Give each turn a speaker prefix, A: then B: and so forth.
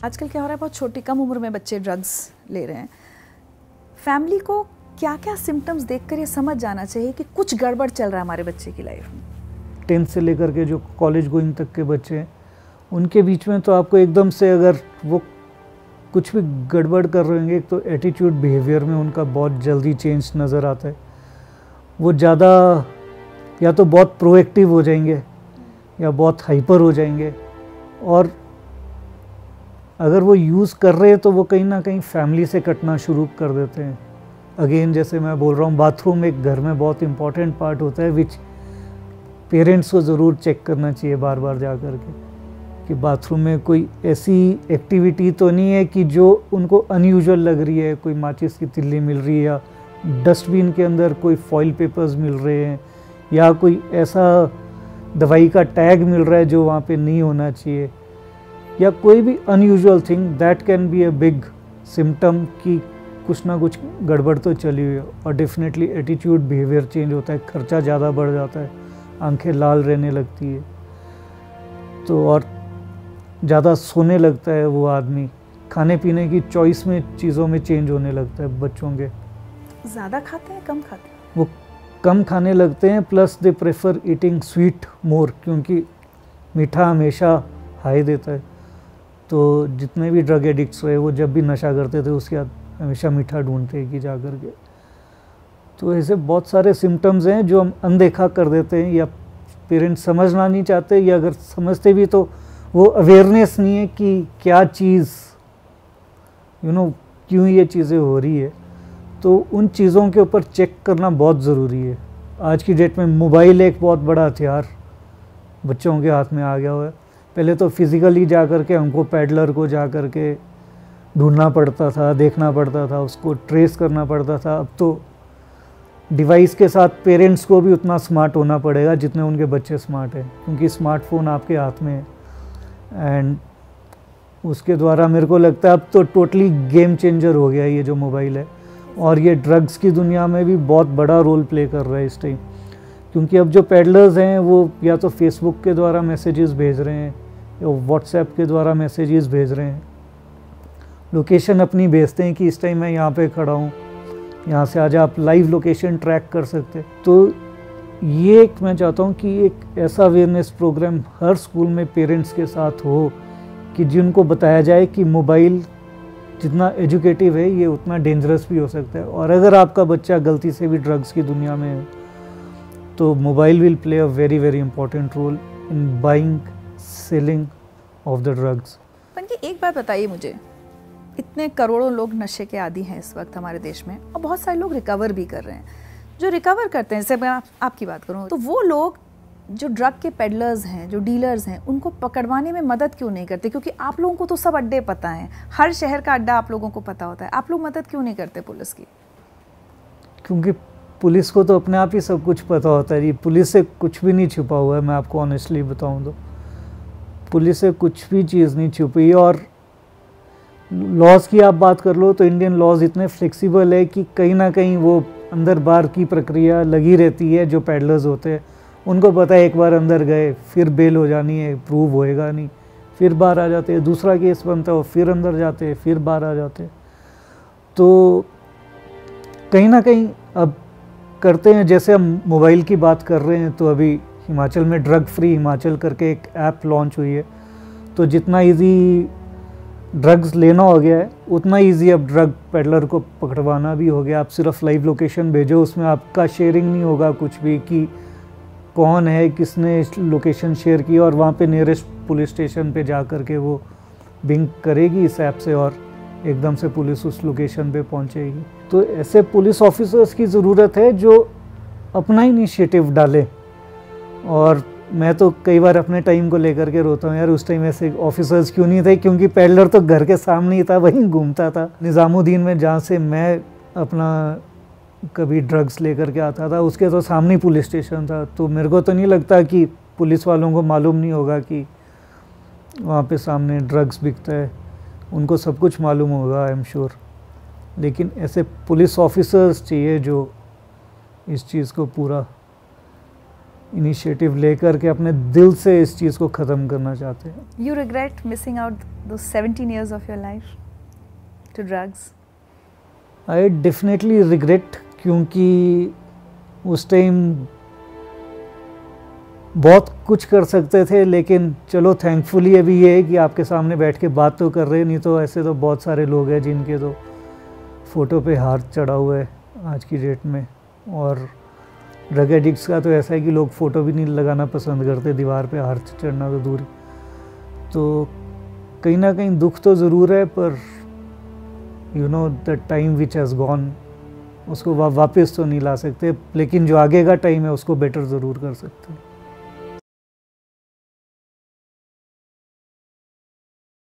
A: आजकल क्या हो रहा है, बहुत छोटी कम उम्र में बच्चे ड्रग्स ले रहे हैं। फैमिली को क्या क्या सिम्टम्स देखकर ये समझ जाना चाहिए कि कुछ गड़बड़ चल रहा है हमारे बच्चे की लाइफ में?
B: 10th से लेकर के जो कॉलेज गोइंग तक के बच्चे हैं उनके बीच में तो आपको एकदम से अगर वो कुछ भी गड़बड़ कर रहे होंगे तो एटीट्यूड बिहेवियर में उनका बहुत जल्दी चेंज नज़र आता है। वो ज़्यादा या तो बहुत प्रोएक्टिव हो जाएंगे या बहुत हाइपर हो जाएंगे, और अगर वो यूज़ कर रहे हैं तो वो कहीं ना कहीं फैमिली से कटना शुरू कर देते हैं। अगेन जैसे मैं बोल रहा हूँ, बाथरूम एक घर में बहुत इंपॉर्टेंट पार्ट होता है विच पेरेंट्स को ज़रूर चेक करना चाहिए बार बार जा कर के कि बाथरूम में कोई ऐसी एक्टिविटी तो नहीं है कि जो उनको अनयूजुअल लग रही है। कोई माचिस की तिल्ली मिल रही है या डस्टबिन के अंदर कोई फॉइल पेपर्स मिल रहे हैं या कोई ऐसा दवाई का टैग मिल रहा है जो वहाँ पे नहीं होना चाहिए, या कोई भी unusual thing that can be a big symptom कि कुछ ना कुछ गड़बड़ तो चली हुई है। और डेफिनेटली एटीट्यूड बिहेवियर चेंज होता है, खर्चा ज़्यादा बढ़ जाता है, आंखें लाल रहने लगती है तो, और ज़्यादा सोने लगता है वो आदमी, खाने पीने की चॉइस में चीज़ों में चेंज होने लगता है बच्चों के।
A: ज़्यादा खाते हैं कम खाते हैं?
B: वो कम खाने लगते हैं, plus they prefer eating sweet more, क्योंकि मीठा हमेशा हाई देता है। तो जितने भी ड्रग एडिक्ट्स रहे वो जब भी नशा करते थे उसके बाद हमेशा मीठा ढूंढते हैं कि जा कर के। तो ऐसे बहुत सारे सिम्टम्स हैं जो हम अनदेखा कर देते हैं या पेरेंट्स समझना नहीं चाहते, या अगर समझते भी तो वो अवेयरनेस नहीं है कि क्या चीज़ क्यों ये चीज़ें हो रही है। तो उन चीज़ों के ऊपर चेक करना बहुत ज़रूरी है। आज की डेट में मोबाइल एक बहुत बड़ा हथियार बच्चों के हाथ में आ गया हुआ है। पहले तो फिज़िकली जा कर के हमको पैडलर को जा कर के ढूंढना पड़ता था, देखना पड़ता था, उसको ट्रेस करना पड़ता था। अब तो डिवाइस के साथ पेरेंट्स को भी उतना स्मार्ट होना पड़ेगा जितने उनके बच्चे स्मार्ट हैं, क्योंकि स्मार्टफोन आपके हाथ में है। एंड उसके द्वारा मेरे को लगता है अब तो टोटली गेम चेंजर हो गया ये जो मोबाइल है, और ये ड्रग्स की दुनिया में भी बहुत बड़ा रोल प्ले कर रहा है इस टाइम। क्योंकि अब जो पेडलर्स हैं वो या तो फेसबुक के द्वारा मैसेजेस भेज रहे हैं या व्हाट्सएप के द्वारा मैसेजेस भेज रहे हैं, लोकेशन अपनी भेजते हैं कि इस टाइम मैं यहाँ पे खड़ा हूँ, यहाँ से आज आप लाइव लोकेशन ट्रैक कर सकते हैं। तो ये एक मैं चाहता हूँ कि एक ऐसा अवेयरनेस प्रोग्राम हर स्कूल में पेरेंट्स के साथ हो कि जिनको बताया जाए कि मोबाइल जितना एजुकेटिव है ये उतना डेंजरस भी हो सकता है। और अगर आपका बच्चा गलती से भी ड्रग्स की दुनिया में है तो mobile will play a very very important role in buying selling of the drugs.
A: पंकि एक बात बताइए मुझे, इतने करोड़ों लोग नशे के आदी हैं इस वक्त हमारे देश में, और बहुत सारे लोग रिकवर भी कर रहे हैं। जो रिकवर करते हैं, जैसे मैं आपकी बात करूँ तो वो लोग जो ड्रग के पेडलर्स हैं, जो डीलर्स हैं, उनको पकड़वाने में मदद क्यों नहीं करते? क्योंकि आप लोगों को तो सब अड्डे पता हैं, हर शहर का अड्डा आप लोगों को पता होता है, आप लोग मदद क्यों नहीं करते पुलिस की?
B: क्योंकि पुलिस को तो अपने आप ही सब कुछ पता होता है जी। पुलिस से कुछ भी नहीं छुपा हुआ है, मैं आपको ऑनेस्टली बताऊं तो पुलिस से कुछ भी चीज़ नहीं छुपी है। और लॉज की आप बात कर लो तो इंडियन लॉज इतने फ्लेक्सिबल है कि कहीं ना कहीं वो अंदर बाहर की प्रक्रिया लगी रहती है। जो पैडलर्स होते हैं उनको पता है एक बार अंदर गए फिर बेल हो जानी है, प्रूव होएगा नहीं, फिर बाहर आ जाते हैं, दूसरा केस बनता है, फिर अंदर जाते हैं, फिर बाहर आ जाते हैं। तो कहीं ना कहीं अब करते हैं। जैसे हम मोबाइल की बात कर रहे हैं तो अभी हिमाचल में ड्रग फ्री हिमाचल करके एक ऐप लॉन्च हुई है। तो जितना इजी ड्रग्स लेना हो गया है उतना इजी अब ड्रग पेडलर को पकड़वाना भी हो गया। आप सिर्फ लाइव लोकेशन भेजो, उसमें आपका शेयरिंग नहीं होगा कुछ भी कि कौन है, किसने लोकेशन शेयर की, और वहाँ पे नियरेस्ट पुलिस स्टेशन पे जा कर के वो बिंग करेगी इस ऐप से और एकदम से पुलिस उस लोकेशन पे पहुँचेगी। तो ऐसे पुलिस ऑफिसर्स की ज़रूरत है जो अपना इनिशिएटिव डालें। और मैं तो कई बार अपने टाइम को लेकर के रोता हूँ, यार उस टाइम ऐसे ऑफिसर्स क्यों नहीं थे, क्योंकि पेडलर तो घर के सामने ही था, वहीं घूमता था। निज़ामुद्दीन में जहाँ से मैं अपना कभी ड्रग्स लेकर के आता था उसके तो सामने पुलिस स्टेशन था। तो मेरे को तो नहीं लगता कि पुलिस वालों को मालूम नहीं होगा कि वहाँ पे सामने ड्रग्स बिकता है, उनको सब कुछ मालूम होगा आई एम श्योर। लेकिन ऐसे पुलिस ऑफिसर्स चाहिए जो इस चीज़ को पूरा इनिशिएटिव लेकर के अपने दिल से इस चीज़ को ख़त्म करना चाहते हैं।
A: You regret missing out those 17 years of your life to drugs?
B: I definitely regret, क्योंकि उस टाइम बहुत कुछ कर सकते थे, लेकिन चलो थैंकफुली अभी ये है कि आपके सामने बैठ के बात तो कर रहे हैं, नहीं तो ऐसे तो बहुत सारे लोग हैं जिनके तो फ़ोटो पे हाथ चढ़ा हुआ है आज की डेट में। और ड्रग एडिक्ट्स का तो ऐसा है कि लोग फ़ोटो भी नहीं लगाना पसंद करते, दीवार पे हाथ चढ़ना तो दूर। तो कहीं ना कहीं दुख तो ज़रूर है, पर you know the time which has gone उसको वापस तो नहीं ला सकते, लेकिन जो आगे का टाइम है उसको बेटर ज़रूर कर सकते हैं।